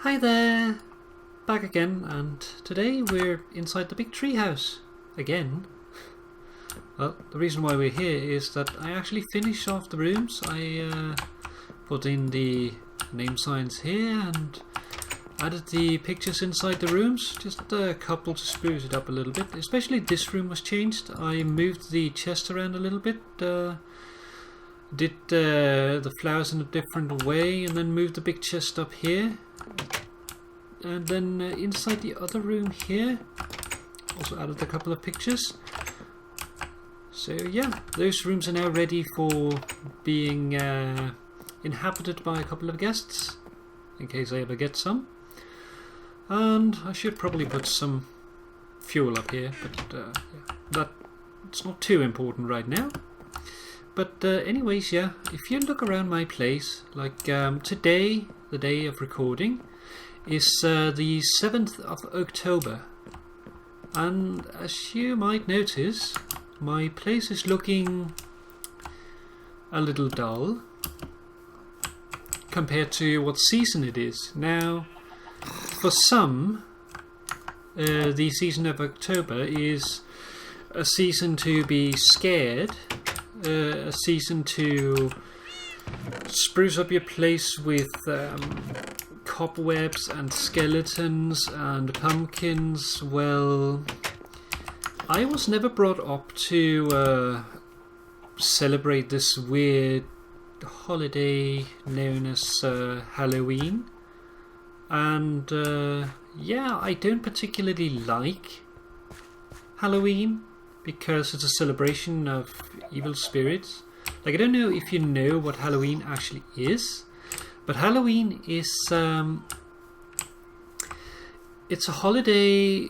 Hi there! Back again, and today we're inside the big treehouse again. Well, the reason why we're here is that I actually finished off the rooms. I put in the name signs here and added the pictures inside the rooms, just a couple to spruce it up a little bit. Especially this room was changed. I moved the chest around a little bit, did the flowers in a different way, and then moved the big chest up here. And then inside the other room here, also added a couple of pictures. So yeah, those rooms are now ready for being inhabited by a couple of guests, in case I ever get some. And I should probably put some fuel up here, but yeah, that's not too important right now. But anyways, yeah, if you look around my place, like today, the day of recording, is the 7th of October, and as you might notice, my place is looking a little dull compared to what season it is. Now, for some, the season of October is a season to be scared, a season to spruce up your place with cobwebs and skeletons and pumpkins. Well, I was never brought up to celebrate this weird holiday known as Halloween, and yeah, I don't particularly like Halloween because it's a celebration of evil spirits. Like, I don't know if you know what Halloween actually is, but Halloween is it's a holiday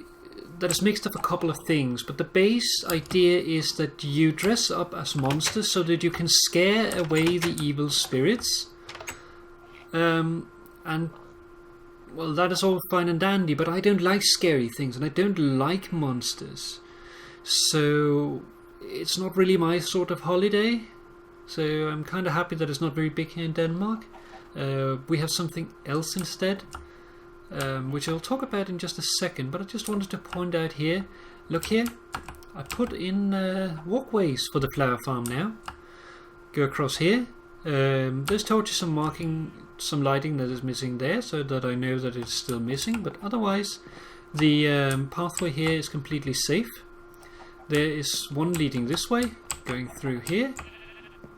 that is mixed up a couple of things, but the base idea is that you dress up as monsters so that you can scare away the evil spirits. And well, that is all fine and dandy, but I don't like scary things and I don't like monsters, so it's not really my sort of holiday. So I'm kind of happy that it's not very big here in Denmark. We have something else instead, which I'll talk about in just a second, but I just wanted to point out here, look here, I put in walkways for the flower farm now. Go across here, those torches are marking some lighting that is missing there, so that I know that it's still missing, but otherwise the pathway here is completely safe. There is one leading this way, going through here,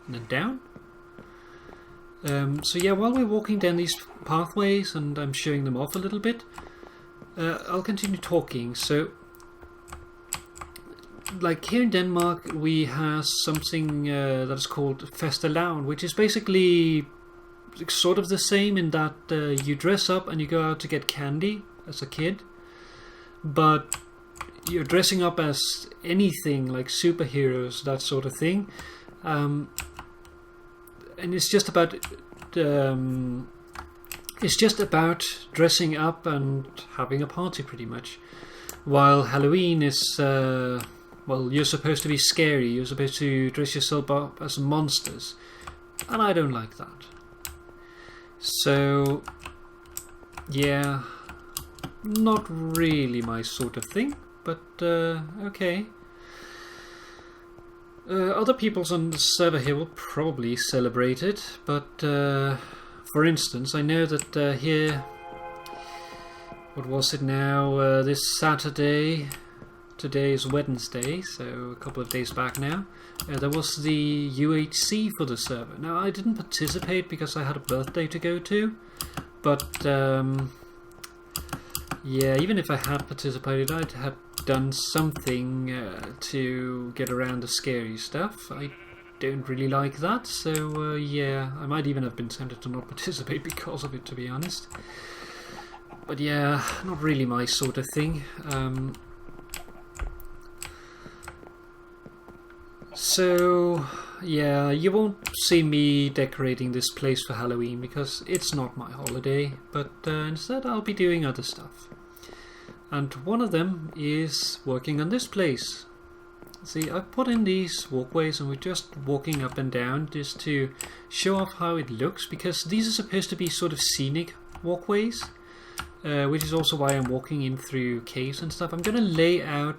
and then down. So yeah, while we're walking down these pathways and I'm showing them off a little bit, I'll continue talking. So, like here in Denmark, we have something that is called fastelavn, which is basically sort of the same in that you dress up and you go out to get candy as a kid, but you're dressing up as anything, like superheroes, that sort of thing. And it's just about dressing up and having a party, pretty much. While Halloween is well, you're supposed to be scary. You're supposed to dress yourself up as monsters, and I don't like that. So yeah, not really my sort of thing, but okay. Other peoples on the server here will probably celebrate it, but for instance, I know that here, what was it now, this Saturday, today is Wednesday, so a couple of days back now, there was the UHC for the server. Now, I didn't participate because I had a birthday to go to, but yeah, even if I had participated, I'd have done something to get around the scary stuff. I don't really like that, so yeah, I might even have been tempted to not participate because of it, to be honest. But yeah, not really my sort of thing. So yeah, you won't see me decorating this place for Halloween because it's not my holiday, but instead I'll be doing other stuff. And one of them is working on this place. See, I've put in these walkways and we're just walking up and down just to show off how it looks, because these are supposed to be sort of scenic walkways. which is also why I'm walking in through caves and stuff. I'm going to lay out,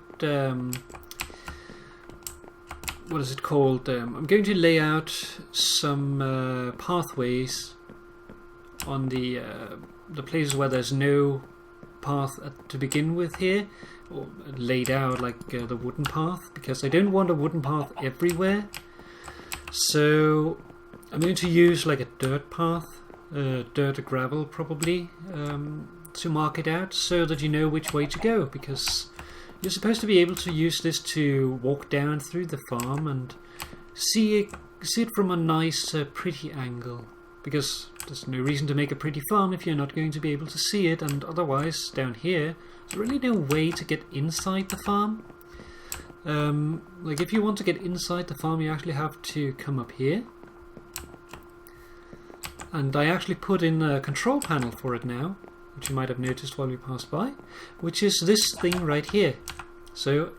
what is it called? I'm going to lay out some pathways on the places where there's no path to begin with here, or laid out like the wooden path, because I don't want a wooden path everywhere. So I'm going to use like a dirt path, dirt or gravel probably, to mark it out so that you know which way to go, because you're supposed to be able to use this to walk down through the farm and see it from a nice pretty angle, because there's no reason to make a pretty farm if you're not going to be able to see it, and otherwise down here there's really no way to get inside the farm. Like if you want to get inside the farm, you actually have to come up here, and I actually put in a control panel for it now, which you might have noticed while we passed by, which is this thing right here. So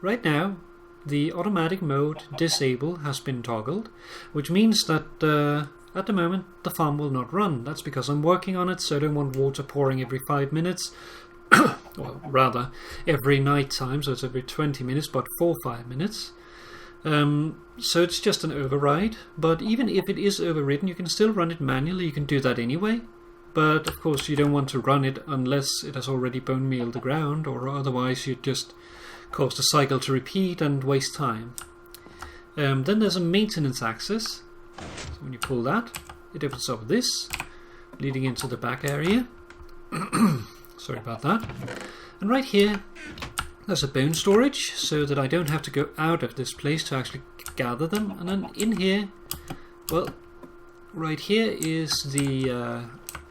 right now the automatic mode disable has been toggled, which means that at the moment the farm will not run. That's because I'm working on it, so I don't want water pouring every 5 minutes. Well, rather every night time, so it's every 20 minutes but for 5 minutes. So it's just an override, but even if it is overridden, you can still run it manually. You can do that anyway, but of course you don't want to run it unless it has already bone mealed the ground, or otherwise you'd just cause the cycle to repeat and waste time. Then there's a maintenance access. So when you pull that, it opens up this, leading into the back area. Sorry about that. And right here there's a bone storage, so that I don't have to go out of this place to actually gather them. And then in here, well, right here is the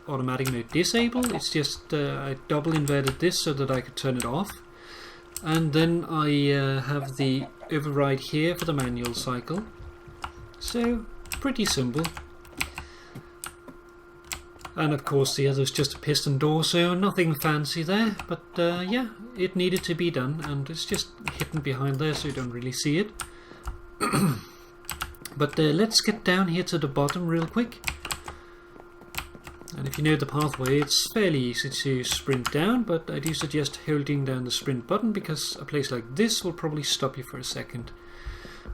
automatic mode disable. It's just I double inverted this so that I could turn it off. And then I have the override here for the manual cycle. So pretty simple. And of course the other is just a piston door, so nothing fancy there, but yeah, it needed to be done, and it's just hidden behind there so you don't really see it. But let's get down here to the bottom real quick. And if you know the pathway, it's fairly easy to sprint down, but I do suggest holding down the sprint button, because a place like this will probably stop you for a second.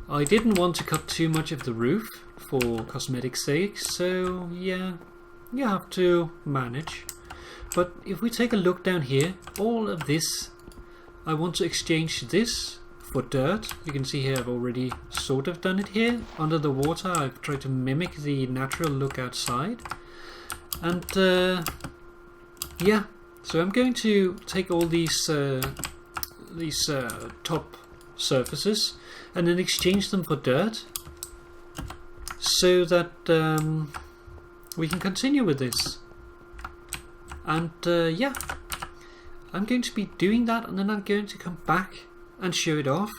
I didn't want to cut too much of the roof for cosmetic sake, so yeah, you have to manage. But if we take a look down here, all of this, I want to exchange this for dirt. You can see here I've already sort of done it here. Under the water I've tried to mimic the natural look outside. And yeah, so I'm going to take all these top surfaces and then exchange them for dirt, so that we can continue with this. And yeah, I'm going to be doing that, and then I'm going to come back and show it off,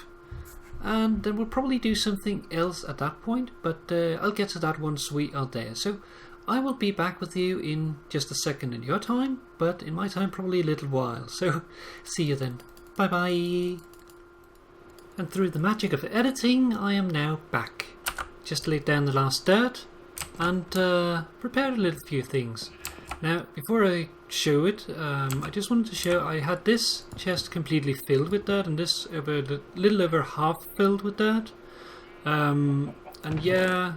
and then we'll probably do something else at that point, but I'll get to that once we are there. So I will be back with you in just a second in your time, but in my time probably a little while. So see you then. Bye bye. And through the magic of editing, I am now back. Just laid down the last dirt and prepared a little few things. Now, before I show it, I just wanted to show I had this chest completely filled with dirt, and this a little over half filled with dirt. And yeah,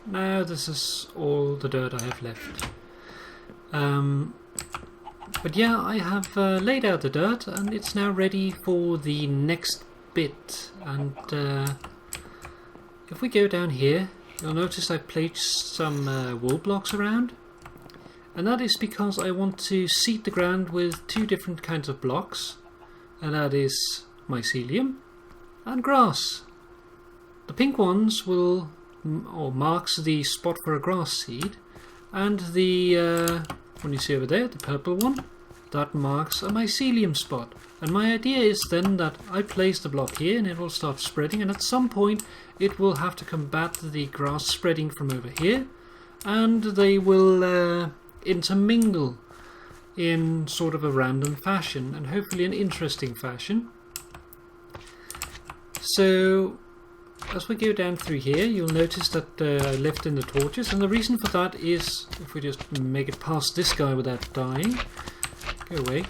now this is all the dirt I have left. But yeah, I have laid out the dirt, and it's now ready for the next bit. And if we go down here, you'll notice I placed some wool blocks around, and that is because I want to seed the ground with two different kinds of blocks, and that is mycelium and grass. The pink ones will marks the spot for a grass seed, and the one you see over there, the purple one, that marks a mycelium spot. And my idea is then that I place the block here and it will start spreading, and at some point it will have to combat the grass spreading from over here, and they will intermingle in sort of a random fashion, and hopefully an interesting fashion. So as we go down through here, you'll notice that I left in the torches, and the reason for that is, if we just make it past this guy without dying, go away,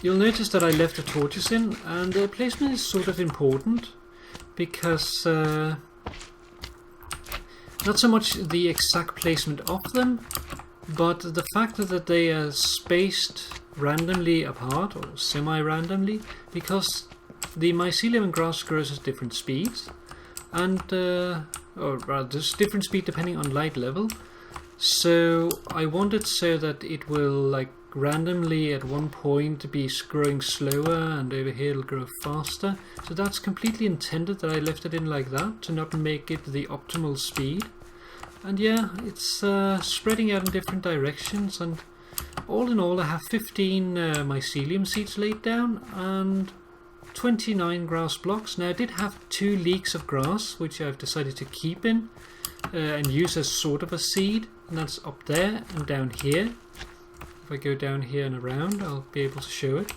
you'll notice that I left the torches in, and the placement is sort of important, because not so much the exact placement of them, but the fact that they are spaced randomly apart, or semi-randomly, because the Mycelium Grass grows at different speeds, and or rather there's different speed depending on light level. So I want it so that it will like randomly at one point be growing slower, and over here it'll grow faster. So that's completely intended that I left it in like that, to not make it the optimal speed. And yeah, it's spreading out in different directions, and all in all I have 15 mycelium seeds laid down and 29 grass blocks. Now I did have 2 leeks of grass, which I've decided to keep in and use as sort of a seed, and that's up there and down here. If I go down here and around, I'll be able to show it.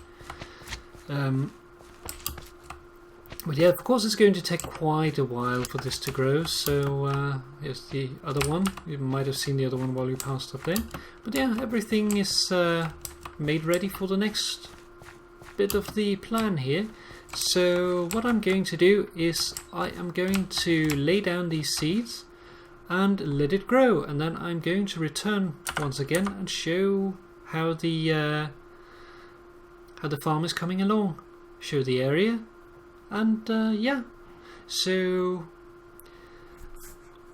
But yeah, of course it's going to take quite a while for this to grow, so here's the other one. You might have seen the other one while you passed up there. But yeah, everything is made ready for the next bit of the plan here. So what I'm going to do is I am going to lay down these seeds and let it grow, and then I'm going to return once again and show how the farm is coming along, show the area, and yeah, so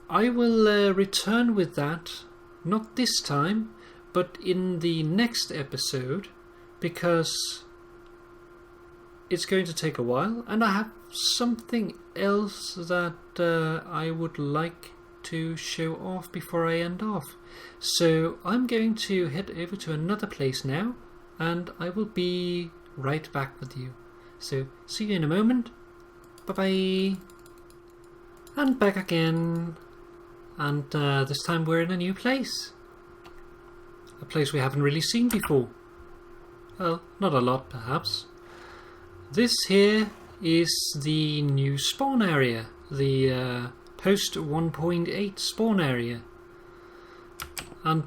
I will return with that, not this time but in the next episode, because it's going to take a while, and I have something else that I would like to show off before I end off. So I'm going to head over to another place now, and I will be right back with you. So see you in a moment. Bye bye. And back again, and this time we're in a new place. A place we haven't really seen before. Well, not a lot perhaps. This here is the new spawn area, the post 1.8 spawn area. And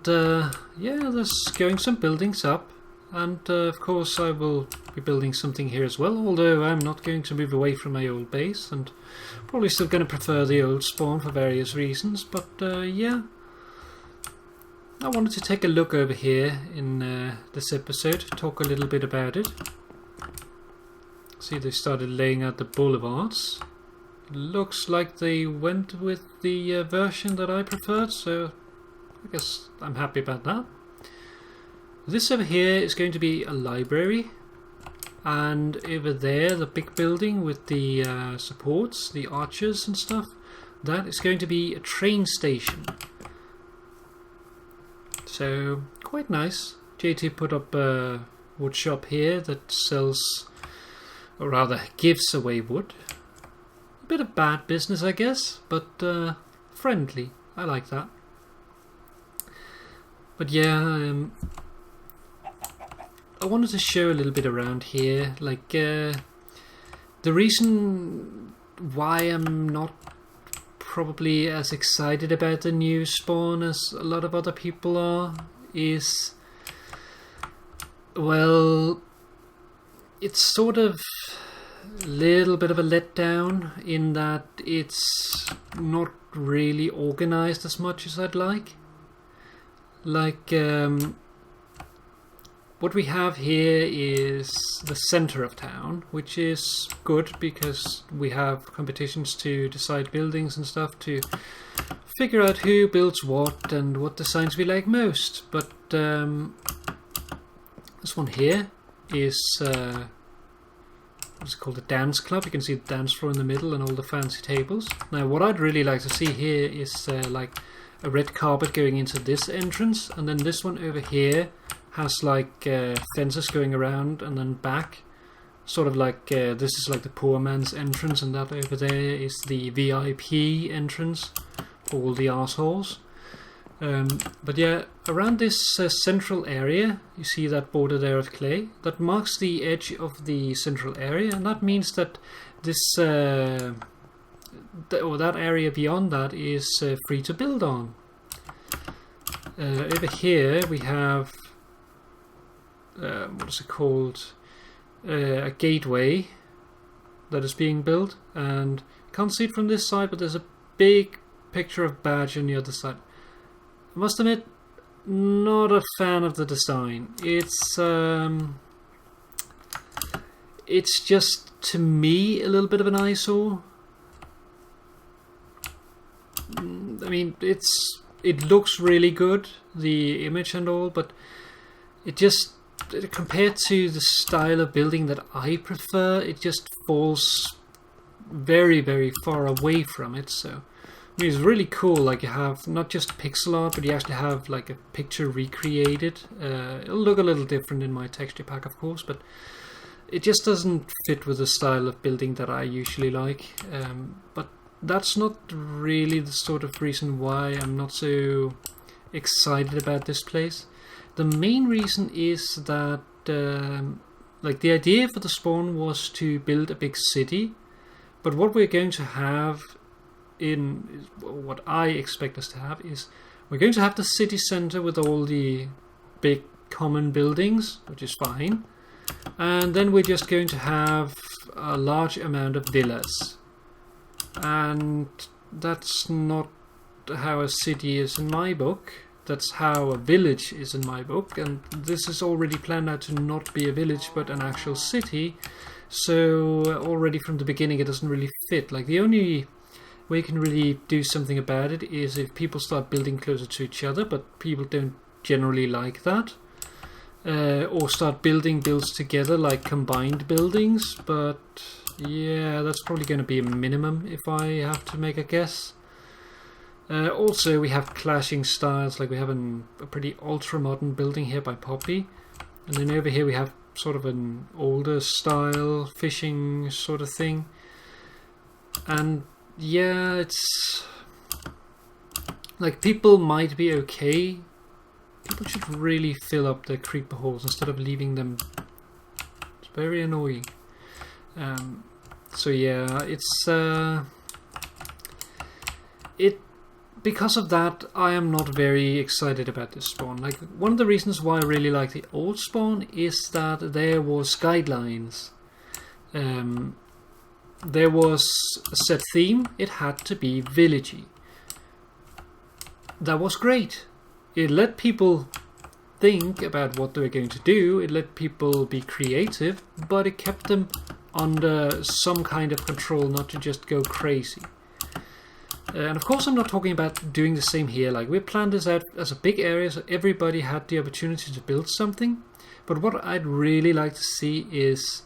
yeah, there's going some buildings up, and of course I will be building something here as well, although I'm not going to move away from my old base, and probably still going to prefer the old spawn for various reasons. But yeah, I wanted to take a look over here in this episode, talk a little bit about it. See, they started laying out the boulevards. It looks like they went with the version that I preferred, so I guess I'm happy about that. This over here is going to be a library, and over there, the big building with the supports, the arches and stuff, that is going to be a train station. So, quite nice. JT put up a wood shop here that sells, or rather gives away wood. A bit of bad business, I guess, but friendly. I like that. But yeah, I wanted to show a little bit around here. Like, the reason why I'm not probably as excited about the new spawn as a lot of other people are is, well, it's sort of a little bit of a letdown in that it's not really organized as much as I'd like. Like, what we have here is the center of town, which is good because we have competitions to decide buildings and stuff, to figure out who builds what and what designs we like most. But this one here is what's it called, a dance club. You can see the dance floor in the middle and all the fancy tables. Now what I'd really like to see here is like a red carpet going into this entrance, and then this one over here has like fences going around and then back, sort of like this is like the poor man's entrance, and that over there is the VIP entrance for all the arseholes. But yeah, around this central area, you see that border there of clay that marks the edge of the central area, and that means that this or that area beyond that is free to build on. Over here we have what is it called? A gateway that is being built, and you can't see it from this side, but there's a big picture of badge on the other side. I must admit, not a fan of the design. It's just, to me, a little bit of an eyesore. I mean, it looks really good, the image and all, but it just, compared to the style of building that I prefer, it just falls very, very far away from it. So I mean, it's really cool, like you have not just pixel art, but you actually have like a picture recreated. It'll look a little different in my texture pack, of course, but it just doesn't fit with the style of building that I usually like. But that's not really the sort of reason why I'm not so excited about this place. The main reason is that like the idea for the spawn was to build a big city, but what we're going to have in what I expect us to have is we're going to have the city center with all the big common buildings, which is fine, and then we're just going to have a large amount of villas, and that's not how a city is in my book. That's how a village is in my book, and this is already planned out to not be a village but an actual city, so already from the beginning it doesn't really fit. Like, the only way you can really do something about it is if people start building closer to each other, but people don't generally like that. Or start building builds together, like combined buildings, but yeah, that's probably going to be a minimum if I have to make a guess. Also, we have clashing styles, like we have a pretty ultra-modern building here by Poppy, and then over here we have sort of an older style fishing sort of thing. And yeah, it's like, people might be okay. People should really fill up their creeper holes instead of leaving them. It's very annoying. So yeah, because of that, I am not very excited about this spawn. Like, one of the reasons why I really like the old spawn is that there was guidelines. There was a set theme. It had to be villagey. That was great. It let people think about what they were going to do. It let people be creative, but it kept them under some kind of control, not to just go crazy. And of course, I'm not talking about doing the same here. Like, we planned this out as a big area, so everybody had the opportunity to build something. But what I'd really like to see is,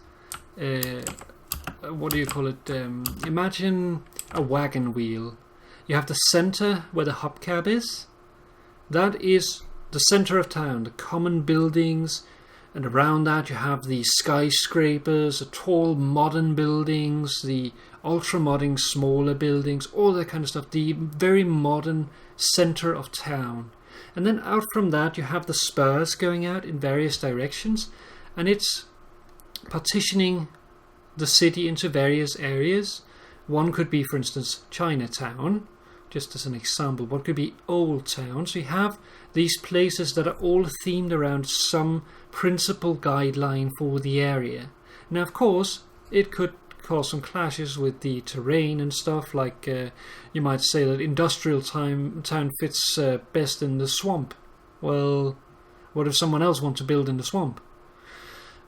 what do you call it? Imagine a wagon wheel. You have the center where the hubcap is. That is the center of town, the common buildings, and around that you have the skyscrapers, the tall modern buildings, the ultra-modern smaller buildings, all that kind of stuff, the very modern center of town. And then out from that you have the spurs going out in various directions, and it's partitioning the city into various areas. One could be, for instance, Chinatown, just as an example. What could be Old Town? So you have these places that are all themed around some principal guideline for the area. Now, of course, it could cause some clashes with the terrain and stuff, like you might say that industrial town fits best in the swamp. Well, what if someone else wants to build in the swamp?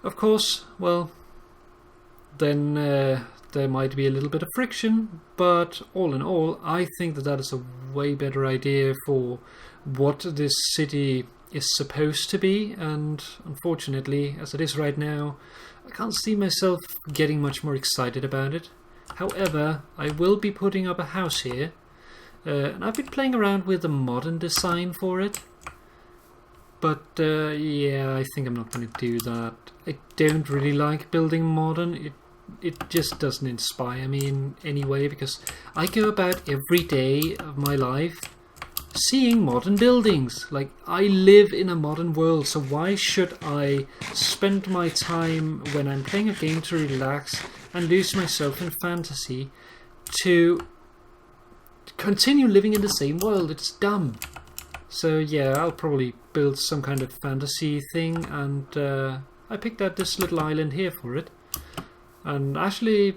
Of course, well, then there might be a little bit of friction, but all in all, I think that is a way better idea for what this city is supposed to be, and unfortunately, as it is right now, I can't see myself getting much more excited about it. However, I will be putting up a house here, and I've been playing around with the modern design for it, but yeah, I think I'm not going to do that. I don't really like building modern. It just doesn't inspire me in any way, because I go about every day of my life seeing modern buildings. Like, I live in a modern world, so why should I spend my time when I'm playing a game to relax and lose myself in fantasy to continue living in the same world. It's dumb. So yeah, I'll probably build some kind of fantasy thing, and I picked out this little island here for it. And actually,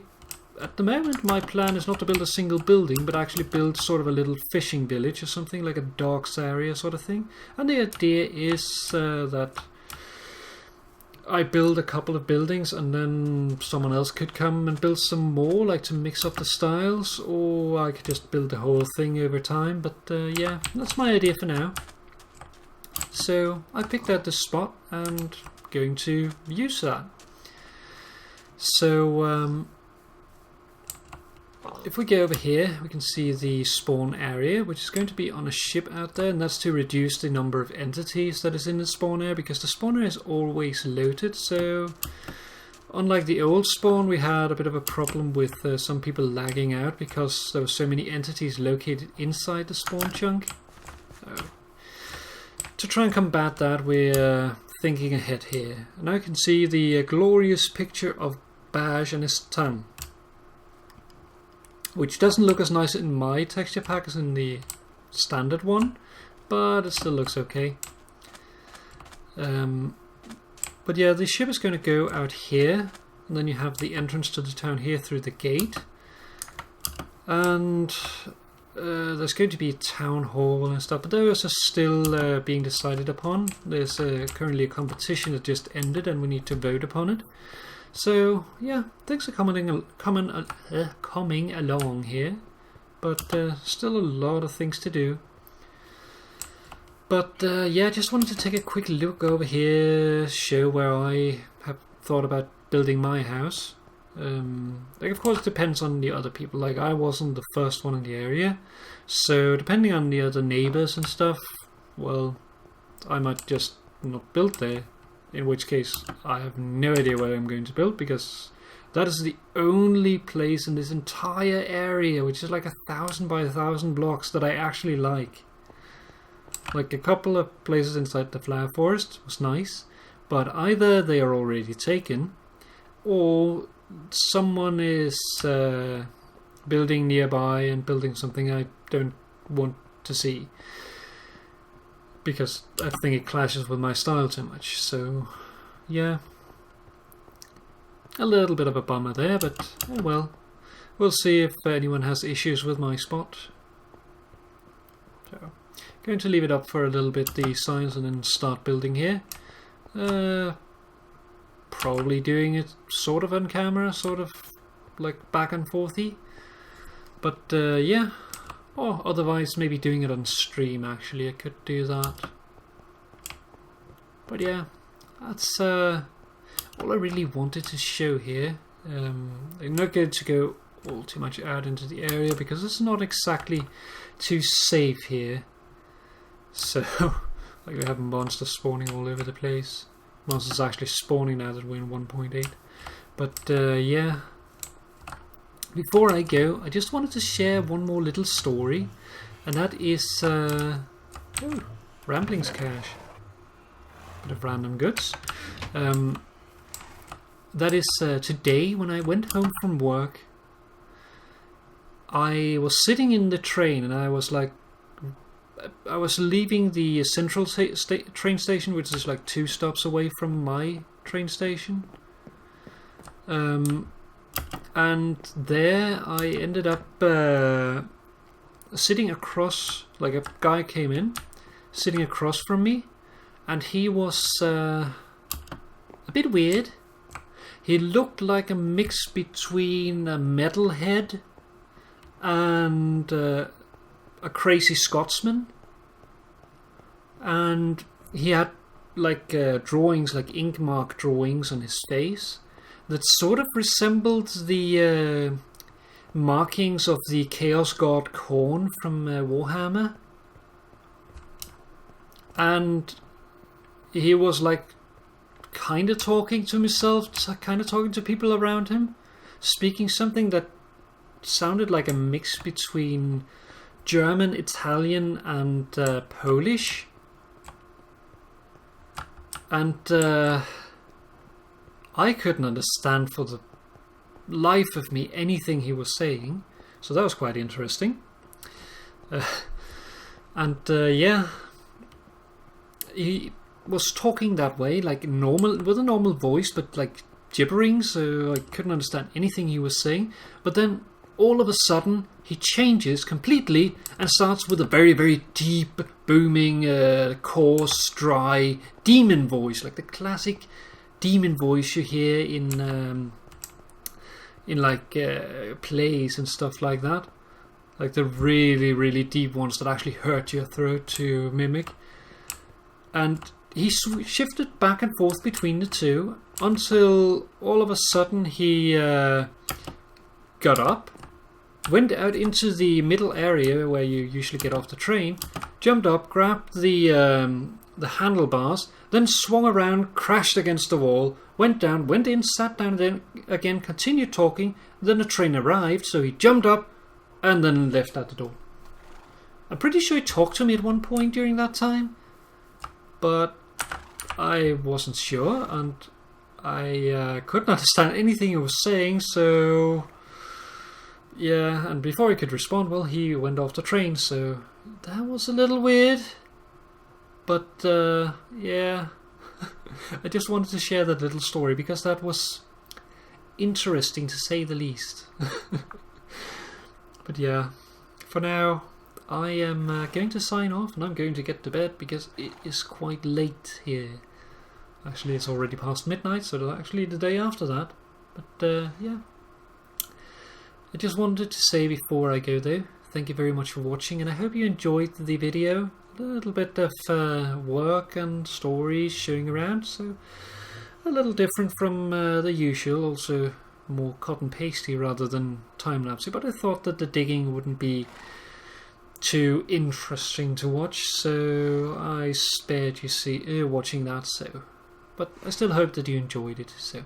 at the moment, my plan is not to build a single building, but actually build sort of a little fishing village or something, like a docks area sort of thing. And the idea is that I build a couple of buildings and then someone else could come and build some more, like to mix up the styles, or I could just build the whole thing over time. But yeah, that's my idea for now. So I picked out this spot and going to use that. So if we go over here, we can see the spawn area, which is going to be on a ship out there, and that's to reduce the number of entities that is in the spawn area, because the spawn area is always loaded. So unlike the old spawn, we had a bit of a problem with some people lagging out because there were so many entities located inside the spawn chunk. So to try and combat that, we're thinking ahead here. And now you can see the glorious picture of Baj and his tongue, which doesn't look as nice in my texture pack as in the standard one, but it still looks okay. But yeah, the ship is going to go out here, and then you have the entrance to the town here through the gate. And there's going to be a town hall and stuff, but those are still being decided upon. There's currently a competition that just ended, and we need to vote upon it. So yeah, things are coming along here, but still a lot of things to do. But yeah, just wanted to take a quick look over here, show where I have thought about building my house. Like, of course, it depends on the other people. Like, I wasn't the first one in the area, so depending on the other neighbors and stuff, well, I might just not build there. In which case, I have no idea where I'm going to build, because that is the only place in this entire area, which is like 1,000 by 1,000 blocks, that I actually like. Like, a couple of places inside the flower forest was nice, but either they are already taken, or someone is building nearby and building something I don't want to see, because I think it clashes with my style too much. So yeah, a little bit of a bummer there, but oh well, we'll see if anyone has issues with my spot. So going to leave it up for a little bit, the signs, and then start building here. Probably doing it sort of on camera, sort of like back and forthy, but yeah. Or otherwise maybe doing it on stream. Actually, I could do that. But yeah, that's all I really wanted to show here. I'm not going to go all too much out into the area, because it's not exactly too safe here. So, like, we have monsters spawning all over the place. Monsters actually spawning now that we're in 1.8. But yeah. Before I go, I just wanted to share one more little story, and that is Ramblings Cache. Bit of random goods. That is today, when I went home from work, I was sitting in the train, and I was like, I was leaving the central train station, which is like 2 stops away from my train station. And there I ended up sitting across, like, a guy came in, sitting across from me, and he was a bit weird. He looked like a mix between a metalhead and a crazy Scotsman. And he had like drawings, like ink mark drawings on his face, that sort of resembled the markings of the Chaos God Khorne from Warhammer. And he was like kind of talking to himself, kind of talking to people around him, speaking something that sounded like a mix between German, Italian and Polish. And I couldn't understand for the life of me anything he was saying. So that was quite interesting. Yeah, he was talking that way, like normal, with a normal voice, but like gibbering, so I couldn't understand anything he was saying. But then all of a sudden he changes completely and starts with a very, very deep, booming, coarse, dry demon voice, like the classic demon voice you hear in like plays and stuff like that, like the really, really deep ones that actually hurt your throat to mimic. And he shifted back and forth between the two until all of a sudden he got up, went out into the middle area where you usually get off the train, jumped up, grabbed the handlebars, then swung around, crashed against the wall, went down, went in, sat down, then again continued talking. Then the train arrived, so he jumped up and then left out the door. I'm pretty sure he talked to me at one point during that time, but I wasn't sure, and I couldn't understand anything he was saying, so yeah, and before he could respond, well, he went off the train, so that was a little weird. But yeah, I just wanted to share that little story because that was interesting to say the least. But yeah, for now I am going to sign off, and I'm going to get to bed because it is quite late here. Actually, it's already past midnight, so actually the day after that. But yeah, I just wanted to say before I go though, thank you very much for watching, and I hope you enjoyed the video. A little bit of work and stories showing around, so a little different from the usual, also more cotton pasty rather than time-lapsey, but I thought that the digging wouldn't be too interesting to watch, so I spared you watching that. So, but I still hope that you enjoyed it, so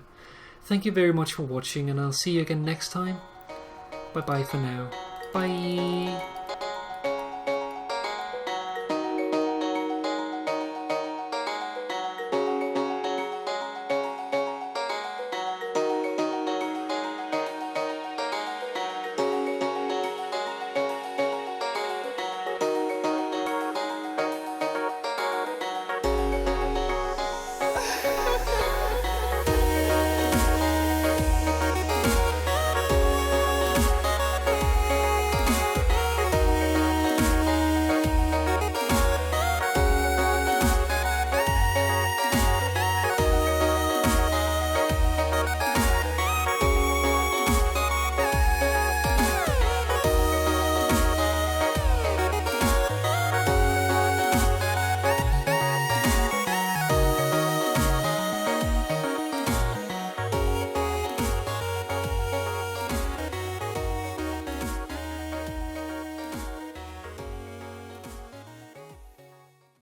thank you very much for watching, and I'll see you again next time. Bye bye for now. Bye.